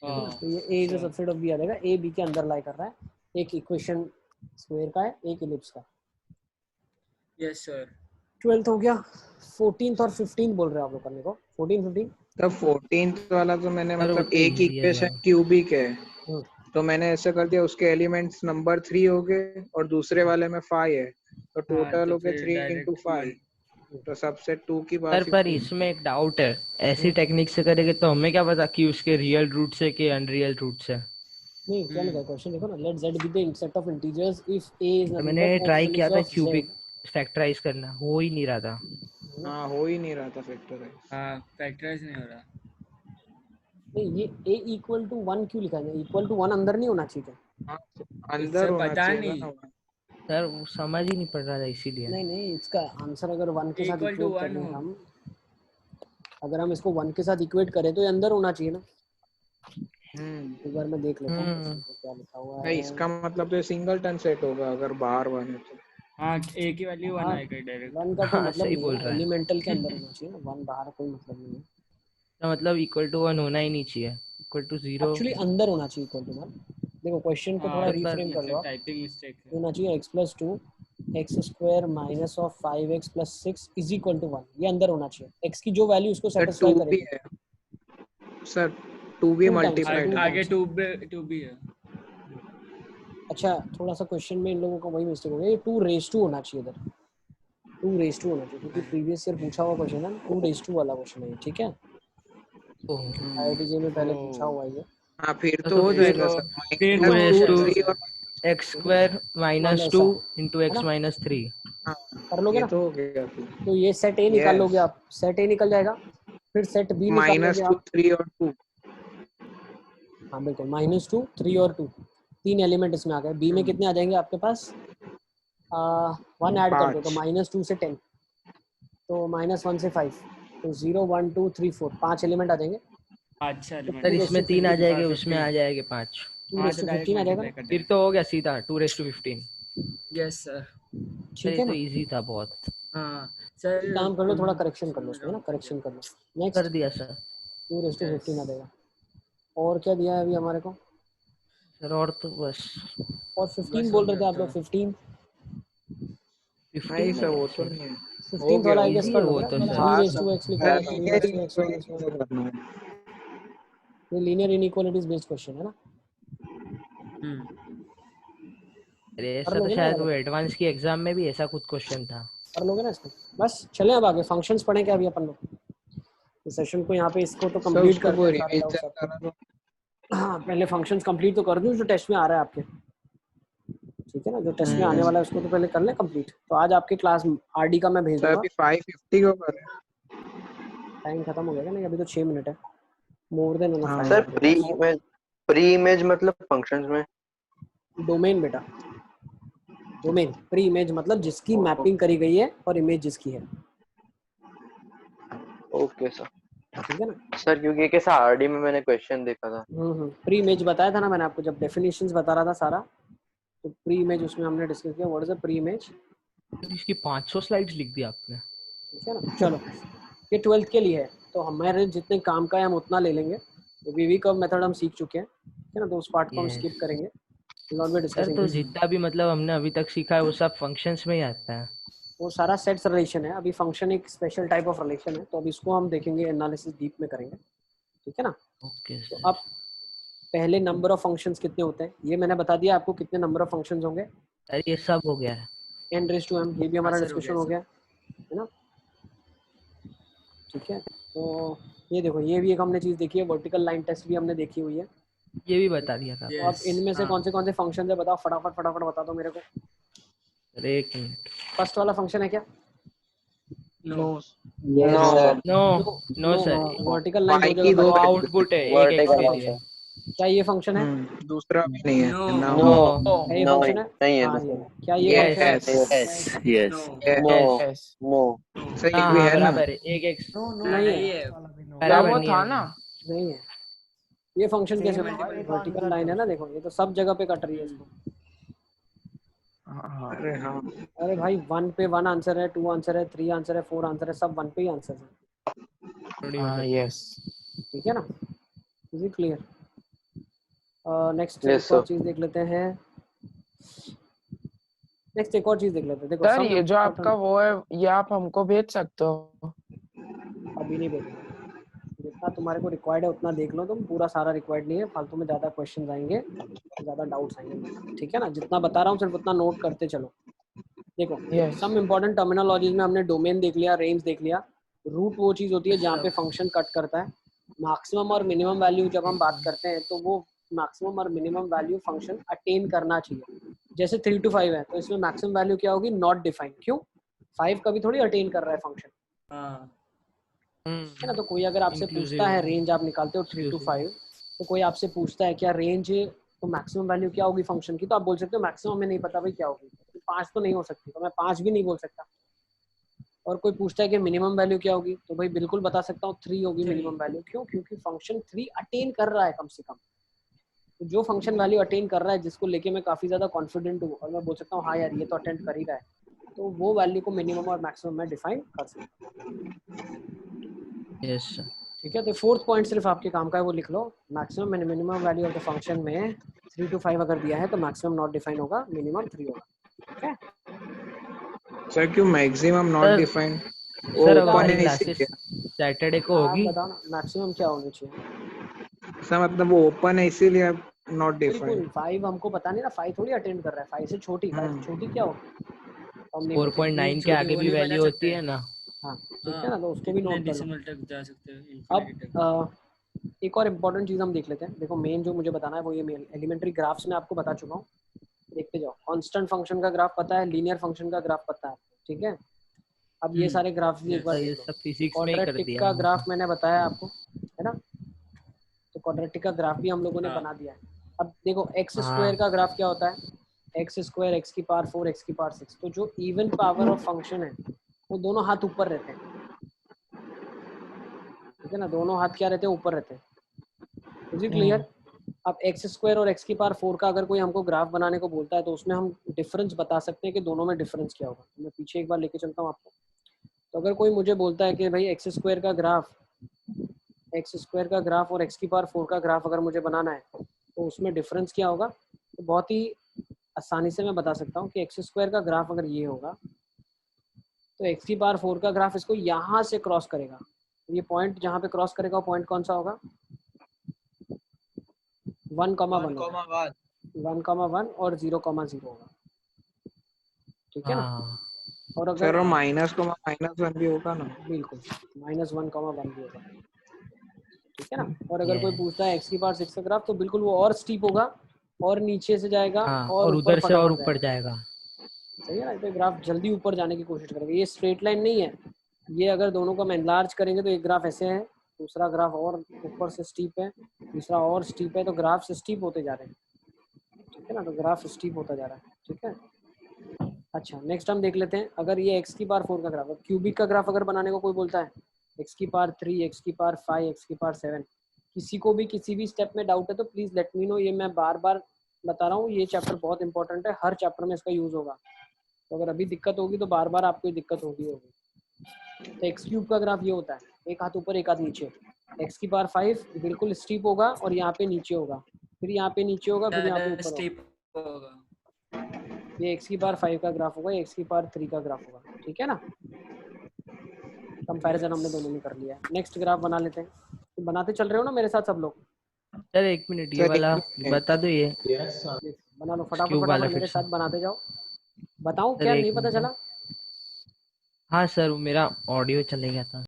हाँ तो ये A is a sure. Subset of B आ जाएगा, ए बी के अंदर लाई कर रहा है, एक इक्वेशन स्क्वायर का है, एक इलिप्स का। Yes sir. 12th हो गया, 14th और 15th बोल रहे हो आप लोग करने को, 14 15। तब 14th वाला तो मैंने सर वो मतलब तो एक इजी है इक्वेशन सर। क्यूबिक है, तो मैंने ऐसा कर दिया, उसके एलिमेंट्स नंबर 3 हो गए और दूसरे वाले में 5 है, तो हाँ टोटल तो हो गए फिर 3 इंटू डायरेक्ट 1। 5, तो सबसेट 2 की सर पावर पर 15। इसमें एक डाउट है। ऐसी टेक्निक से करेंगे तो हमें क्या पता कि उसके रियल रूट से कि अनरियल रूट से। नहीं, क्या लिखा है क्वेश्चन देखो ना, let z be the intercept of integers if a is तो नथिंग मैंने बट ट्राई किया ऑक्टेलिप्स था ऑफ z, क्यूबिक फैक्टराइज करना, हो ही नहीं रहा था। हाँ हो ही नहीं रहा था फैक्टराइज। हाँ फैक्टराइज नहीं हो रहा। नहीं, ये a इक्वल टू 1 क्यों लिखा है? इक्वल टू 1 अंदर नहीं होना चाहिए क्या? हाँ तो तो अंदर सर होना पता चाहिए था नहीं। ना। सर वो समझ ही नहीं पड़ रहा था इसीलिए। नहीं नहीं, इसका आंसर अगर 1 के साथ इक्वल टू इक्वेट कर 1 रहे हो। हैं हम, अगर हम इसको 1 के साथ इक्वेट करें तो ये अंदर होना चाहिए ना। हम्म एक बार मैं देख लेता हूँ हम्म क्वेश्चन को क्या लिखा हुआ नहीं, है। इसका मतलब तो सिंगल टन सेट होगा अगर बाहर बने तो। हाँ एक ही वैल्यू 1 हाँ, आएगा डायरेक्ट। 1 का कोई हाँ, मतलब सही नहीं बोल है, रहा है। एलिमेंटल के अंदर होना चाहिए ना, 1 बाहर कोई मतलब नहीं है। तो मतलब इक्वल टू 1 होना ही नहीं चाहिए, इक्वल टू 0 एक्चुअली अंदर होना चाहिए इक्वल टू 1। देखो क्वेश्चन को थोड़ा हाँ मतलब रीफ्रेम ये कर लो फिर आप, टाइपिंग मिस्टेक है। होना चाहिए x+2 x² minus of 5x + 6 is equal to 1, ये अंदर होना चाहिए। x की जो वैल्यू उसको सर सेटिस्फाई 2 भी करेगी, है सर, 2 भी 2 टाइम्स है, मल्टीप्लाइड 2 है। आगे टाइम्स। 2 भी है। अच्छा थोड़ा सा क्वेश्चन में इन लोगों का वही मिस्टेक हो गया, ये 2 होना चाहिए इधर, 2 होना चाहिए, क्योंकि प्रीवियस ईयर पूछा हुआ क्वेश्चन है, 2 वाला क्वेश्चन है ये, ठीक है। IITJ में पहले पूछा हुआ है ये। हाँ फिर तो तो हो फिर जाएगा तो सर, फिर टू तो हो -2 रेस टू जाएगा 3 सर। और एक्स स्क्वायर मान माइनस लो 2 ऐसा इंटू है एक्स ना, माइनस 3। हाँ कर लोगे ये ना। तो हो गया फिर। तो ये सेट ए निकाल लोगे यस, आप, सेट ए निकल जाएगा, फिर सेट बी निकाल लोगे -2 आप। 3 और 2। हाँ बिल्कुल, -2 3 और 2, 3 एलिमेंट इसमें आ गए। बी में कितने आ जाएंगे आपके पास, 1 ऐड कर दो तो 5। -2 से 10, तो -1 से 5, तो 0 1 2 3 4 5 एलिमेंट आ जाएंगे। अच्छा तो एलिमेंट सर 2 है। रेस टू इसमें 3 आ 15, जाएंगे, हाँ उसमें आ 15। जाएंगे 5। 2 हाँ रेस तो टू डायरेक्ट 15 आ जाएगा मल्टीप्लाई ना, कर फिर देंगे। तो हो गया सीधा 2 raise to 15। Yes sir. Sir ठीक ये है तो ना। इजी था बहुत। हाँ सर एक काम कर लो, थोड़ा करेक्शन कर लो समझ रहा उसमें ना, हूँ। करेक्शन कर लो। कर नेक्स्ट दिया सर। 2 रेस टू यस 15 आ जाएगा। और क्या दिया है अभी हमारे को, सर और तो बस और 15 बस हो बोल रहे गया थे आप तो। लोग, 15 नहीं 15 में सर वो तो कैसे? नहीं है, हो 15 गया वाला आई वो गेस तो। इजी है कर वो लोगे तो ना, सर। 3 हाँ रेस सर, टू एक्स लिखा सर हुआ है, 3 linear raise to x minus 1। Equality करना है। ये लीनियर इनइक्वालिटीज बेस्ड क्वेश्चन है ना, अरे कर ऐसा तो लोगे ना ये शायद वाला, वो एडवांस की एग्जाम में भी ऐसा कुछ क्वेश्चन था। कर लोगे ना इसको। बस चले अब आगे, फंक्शंस पढ़ें क्या अभी अपन लोग, इस सेशन को यहाँ पे इसको तो सर कंप्लीट उसको करते वो हैं सारे रिवीजन डाउट्स आपके। करा दो। हाँ पहले फंक्शंस कंप्लीट तो कर दूँ जो टेस्ट में आ रहा है आपके, ठीक है ना, जो टेस्ट में आने वाला है उसको तो पहले कर लें कंप्लीट। तो आज आपकी क्लास आरडी का मैं भेज सर दूंगा। अभी 550 को कर रहे टाइम खत्म हो गया नहीं, अभी तो 6 मिनट है, मोर देन हैं। इनफ हाँ टाइम सर आपके pre pass. Image, pre image मतलब फंक्शंस में। डोमेन बेटा, डोमेन, प्री इमेज मतलब जिसकी मैपिंग करी गई है और इमेज जिसकी है, ओके सर। ठीक है ना। सर क्योंकि कैसा आरडी में मैंने क्वेश्चन देखा था। प्री इमेज बताया था ना मैंने आपको, जब डेफिनेशंस बता रहा था सारा, तो प्री इमेज उसमें हमने डिस्कस किया, what is a pre image, तो इसकी 500 स्लाइड्स लिख दी आपने। ठीक है ना। चलो ये 12th के लिए है, तो हमारे जितने काम का है हम उतना ले लेंगे। तो वीवी कर्व मेथड हम सीख चुके हैं, ठीक है ना, तो उस पार्ट को हम स्किप यस करेंगे, नॉट बी सर, डिस्कसिंग तो दिस। जितना भी मतलब हमने अभी तक सीखा है वो सब फंक्शंस में ही आता है। वो सारा सेट्स रिलेशन है, अभी फंक्शन एक स्पेशल टाइप ऑफ रिलेशन है, तो अभी इसको हम देखेंगे, एनालिसिस डीप में करेंगे, ठीक है ना। ओके तो सर। अब पहले नंबर ऑफ फंक्शंस कितने होते हैं ये मैंने बता दिया आपको, कितने नंबर ऑफ फंक्शंस होंगे, सर ये सब हो गया है। n⁻m, ये भी हाँ हमारा सर हो डिस्कशन गया हो सर। गया है ना, ठीक है। तो ये देखो, ये भी एक हमने चीज़ देखी है, वर्टिकल लाइन टेस्ट भी हमने देखी हुई है। ये भी बता दिया था। तो अब यस इनमें से हाँ। कौन से फंक्शन है बताओ, फटाफट फटाफट बता दो मेरे को। सर एक मिनट। फर्स्ट वाला फंक्शन है क्या, no no no sir. No देखो no no, sir, vertical line y दो जगह की पर दो वो है। आउटपुट है एक एक्स वर्टिकल के लाइन लिए। सर। क्या ये फंक्शन है, दूसरा भी नहीं है नो ना। नो नो क्या ये नो फंक्शन है, नहीं है हाँ ये दूसरा। है। क्या ये यस फंक्शन है, yes no no yes yes. No सही हाँ भी हाँ है ना। बराबर है, एक एक्स नहीं है, नहीं है। क्या बराबर वो नहीं था है ना, वो। नहीं है। ये फंक्शन कैसे बना, मल्टीपल वर्टिकल लाइन है ना, देखो ये तो सब जगह पे कट रही है इसको। हाँ हाँ अरे हाँ अरे भाई 1 पे 1 आंसर है, 2 आंसर है, 3 आंसर है, 4 आंसर है, सब 1 पे ही आंसर है, थोड़ी हो हाँ सकती है। यस। ठीक है ना, is it clear. Next yes एक और सर। चीज देख लेते हैं, नेक्स्ट एक और चीज देख लेते हैं, देखो सर सम ये जो आपका इम्पोर्टेंट, वो है, ये आप हमको भेज सकते हो। अभी नहीं भेजूंगा, जितना तुम्हारे को रिक्वायर्ड है उतना देख लो तुम, पूरा सारा रिक्वायर्ड नहीं है, फालतू में ज़्यादा क्वेश्चन आएंगे, ज़्यादा डाउट्स आएंगे, ठीक है ना। जितना बता रहा हूँ सिर्फ उतना नोट करते चलो। देखो यस सम इम्पोर्टेंट टर्मिनोलॉजीज में हमने डोमेन देख लिया, रेंज देख लिया, रूट वो चीज़ होती है जहाँ पे सब फंक्शन कट करता है, मैक्सिमम और मिनिमम वैल्यू जब हम बात करते हैं तो वो मैक्सिमम और मिनिमम वैल्यू फंक्शन अटेन करना चाहिए। जैसे 3 to 5 है तो इसमें मैक्सिमम वैल्यू क्या होगी, नॉट डिफाइंड, क्यों, 5 कभी थोड़ी अटेन कर रहा है फंक्शन, हाँ है ना। तो कोई अगर आपसे पूछता इंक्लूसिव है, रेंज आप निकालते हो 3 to 5, तो कोई आपसे पूछता है क्या रेंज, तो मैक्सिमम वैल्यू क्या होगी फंक्शन की, तो आप बोल सकते हो मैक्सिमम में नहीं पता भाई क्या होगी, तो 5 तो नहीं हो सकती, तो मैं 5 भी नहीं बोल सकता। और कोई पूछता है कि मिनिमम वैल्यू क्या होगी, तो भाई बिल्कुल बता सकता हूँ 3 होगी मिनिमम वैल्यू, क्यों, क्योंकि फंक्शन 3 अटेन कर रहा है कम से कम। तो जो फंक्शन वैल्यू अटेन कर रहा है, जिसको लेके मैं काफी ज्यादा कॉन्फिडेंट हूँ और मैं बोल सकता हूँ हाँ यार ये तो अटेंड कर ही रहा है, तो वो वैल्यू को मिनिमम और मैक्सिमम में डिफाइन कर सकता हूँ। Yes sir. ठीक है, तो फोर्थ पॉइंट सिर्फ आपके काम का है, वो लिख लो। Maximum and minimum value of the function में 3 to 5 अगर दिया है तो मैक्सिमम नॉट डिफाइन होगा, मिनिमम 3 होगा। ठीक है, सर क्यों मैक्सिमम नॉट सर डिफाइंड? वो सर अब ओपन हमारी है क्लासेस इसीलिए। सैटरडे को आप होगी। बताओ ना मैक्सिमम क्या होनी चाहिए। सर मतलब वो ओपन है इसीलिए नॉट बिल्कुल, डिफाइंड। 5 हमको पता नहीं ना, 5 थोड़ी अटेंड कर रहा है, 5 से छोटी, 5 से छोटी क्या होगी तो हम नहीं बोल सकते। 4.9 के छोटी आगे वो भी नहीं बना वैल्यू होती सकते। है ना। हाँ ठीक हाँ, है ना, तो उसको भी कितने नोट कर लो। डेसिमल तक जा सकते हैं, अब इंफिनिटी तक। एक और इम्पोर्टेंट चीज़ हम देख लेते हैं। देखो मेन जो मुझे बताना है वो ये एलिमेंट्री ग्राफ्स में आपको बता चुका हूँ, देखते जाओ। कांस्टेंट फंक्शन का ग्राफ पता है, लीनियर फंक्शन का ग्राफ पता है, ठीक है। अब ये सारे ग्राफ्स भी एक बार सर ये देख लो। सब फिजिक्स में ही कर क्वाड्रेटिक दिया का हमने ग्राफ तो। मैंने बताया आपको, है ना, तो क्वाड्रेटिक का ग्राफ भी हम लोगों ने हाँ। बना दिया है। अब देखो एक्स हाँ स्क्वायर का ग्राफ क्या होता है, एक्स स्क्वायर एक्स की पावर 4 एक्स की पावर 6। तो जो इवन पावर ऑफ फंक्शन है वो दोनों हाथ ऊपर रहते हैं, ठीक है ना, दोनों हाथ क्या रहते हैं, ऊपर रहते हैं। Is it clear? अब एक्स स्क्वायर और एक्स की पावर 4 का अगर कोई हमको ग्राफ बनाने को बोलता है तो उसमें हम डिफरेंस बता सकते हैं कि दोनों में डिफरेंस क्या होगा। मैं पीछे एक बार लेके चलता हूँ आपको। तो अगर कोई मुझे बोलता है कि भाई एक्स स्क्वायर का ग्राफ और एक्स की पावर 4 का ग्राफ अगर मुझे बनाना है तो उसमें डिफरेंस क्या होगा, तो बहुत ही आसानी से मैं बता सकता हूँ कि एक्स स्क्वायर का ग्राफ अगर ये होगा तो एक्स की पावर 4 का ग्राफ इसको यहाँ से क्रॉस करेगा। ये पॉइंट जहाँ पे क्रॉस करेगा वो पॉइंट कौन सा होगा, 1,1 होगा, 1,1 और 0,0 होगा, ठीक है ना। हाँ और अगर सर माइनस को माइनस 1 भी होगा ना? बिल्कुल -1,1 भी होगा, ठीक है ना। और अगर कोई ये पूछता है एक्स की पावर 6 का ग्राफ तो बिल्कुल वो और स्टीप होगा और नीचे से जाएगा हाँ और और ऊपर उधर से और फटाफट ऊपर जाएगा, जाएगा। सही है ना। तो ग्राफ जल्दी ऊपर जाने की कोशिश करेगा। ये स्ट्रेट लाइन नहीं है, ये अगर दोनों को हम एनलार्ज करेंगे तो एक ग्राफ ऐसे है, दूसरा ग्राफ और ऊपर से स्टीप है, तीसरा और स्टीप है, तो ग्राफ स्टीप होते जा रहे हैं, ठीक है ना। तो ग्राफ स्टीप होता जा रहा है, ठीक है। अच्छा नेक्स्ट हम देख लेते हैं, अगर ये एक्स की पावर 4 का ग्राफ, क्यूबिक का ग्राफ अगर बनाने को कोई बोलता है, एक्स की पावर 3 एक्स की पावर 5 एक्स की पावर 7, किसी को भी किसी भी स्टेप में डाउट है तो प्लीज़ लेट मी नो। ये मैं बार बार बता रहा हूँ, ये चैप्टर बहुत इंपॉर्टेंट है, हर चैप्टर में इसका यूज़ होगा। तो अगर अभी दिक्कत होगी तो बार बार आपको दिक्कत होगी। तो एक्स क्यूब का ग्राफ ये होता है, एक हाथ ऊपर एक हाथ नीचे। एक्स की पावर 5 बिल्कुल स्टीप होगा और यहाँ पे नीचे होगा, फिर यहाँ पे नीचे होगा, फिर यहाँ पे ऊपर होगा। स्टीप होगा। ये एक्स की पावर 5 का ग्राफ होगा, एक्स की पावर 3 का ग्राफ होगा, ठीक है ना। कंपैरिजन हमने दोनों में कर लिया है। नेक्स्ट ग्राफ बना लेते हैं। तो बनाते चल रहे हो ना मेरे साथ सब लोग? सर एक मिनट ये सर एक वाला मिनट। बता दो ये बना लो फटाफट क्यूब वाला फटाफट, फिर मेरे से। साथ बनाते जाओ। बताऊं सर क्या एक नहीं पता मिनट। चला? हाँ सर मेरा ऑडियो चले गया था।